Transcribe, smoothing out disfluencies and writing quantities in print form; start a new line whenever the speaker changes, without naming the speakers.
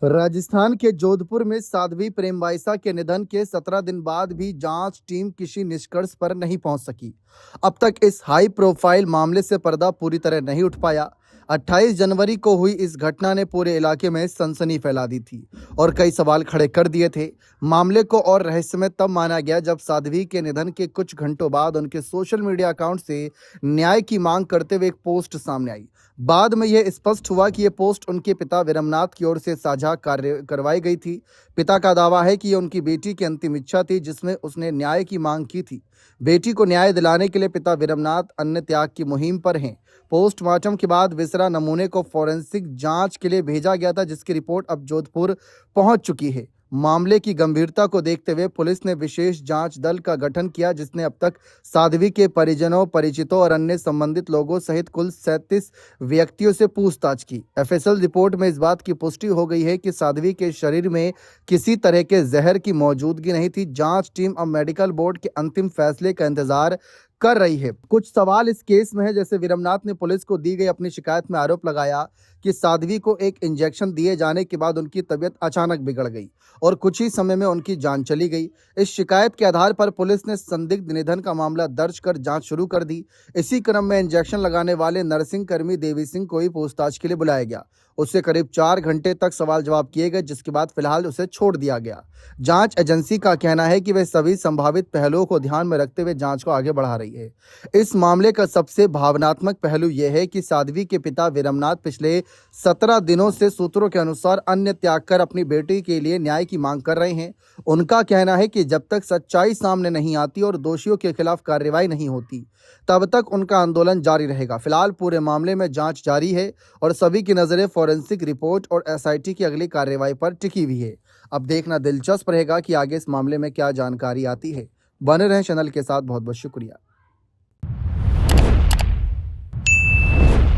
राजस्थान के जोधपुर में साध्वी प्रेमवाइसा के निधन के 17 दिन बाद भी जांच टीम किसी निष्कर्ष पर नहीं पहुंच सकी। अब तक इस हाई प्रोफाइल मामले से पर्दा पूरी तरह नहीं उठ पाया। 28 जनवरी को हुई इस घटना ने पूरे इलाके में सनसनी फैला दी थी और कई सवाल खड़े कर दिए थे। मामले को और रहस्यमय तब माना गया जब साध्वी के निधन के कुछ घंटों बाद उनके सोशल मीडिया अकाउंट से न्याय की मांग करते हुए एक पोस्ट सामने आई। बाद में यह स्पष्ट हुआ कि यह पोस्ट उनके पिता विरमनाथ की ओर से साझा करवाई गई थी। पिता का दावा है कि यह उनकी बेटी की अंतिम इच्छा थी जिसमें उसने न्याय की मांग की थी। बेटी को न्याय दिलाने के लिए पिता विरमनाथ अन्न त्याग की मुहिम पर हैं। पोस्टमार्टम के बाद विसरा नमूने को फॉरेंसिक जांच के लिए भेजा गया था, जिसकी रिपोर्ट अब जोधपुर पहुंच चुकी है। मामले की गंभीरता को देखते हुए पुलिस ने विशेष जांच दल का गठन किया, जिसने अब तक साध्वी के परिजनों, परिचितों और अन्य संबंधित लोगों सहित कुल 37 व्यक्तियों से पूछताछ की। एफएसएल रिपोर्ट में इस बात की पुष्टि हो गई है कि साध्वी के शरीर में किसी तरह के जहर की मौजूदगी नहीं थी। जांच टीम अब मेडिकल बोर्ड के अंतिम फैसले का इंतजार कर रही है। कुछ सवाल इस केस में है, जैसे विरमनाथ ने पुलिस को दी गई अपनी शिकायत में आरोप लगाया कि साध्वी को एक इंजेक्शन दिए जाने के बाद उनकी तबीयत अचानक बिगड़ गई और कुछ ही समय में उनकी जान चली गई। इस शिकायत के आधार पर पुलिस ने संदिग्ध निधन का मामला दर्ज कर जांच शुरू कर दी। इसी क्रम में इंजेक्शन लगाने वाले नर्सिंग कर्मी देवी सिंह को ही पूछताछ के लिए बुलाया गया। उससे करीब 4 घंटे तक सवाल जवाब किए गए, जिसके बाद फिलहाल उसे छोड़ दिया गया। जांच एजेंसी का कहना है कि वह सभी संभावित पहलुओं को ध्यान में रखते हुए जांच को आगे बढ़ा रही है। इस मामले का सबसे भावनात्मक पहलू यह है कि साध्वी के पिता विरमनाथ पिछले 17 दिनों से सूत्रों के अनुसार अन्न त्याग कर अपनी बेटी के लिए न्याय की मांग कर रहे हैं। उनका कहना है कि जब तक सच्चाई सामने नहीं आती और दोषियों के खिलाफ कार्रवाई नहीं होती, तब तक उनका आंदोलन जारी रहेगा। फिलहाल पूरे मामले में जांच जारी है और सभी की नजरें फॉरेंसिक रिपोर्ट और एसआईटी की अगली कार्रवाई पर टिकी हुई है। अब देखना दिलचस्प रहेगा कि आगे इस मामले में क्या जानकारी आती है। बने रहें चैनल के साथ। बहुत बहुत शुक्रिया।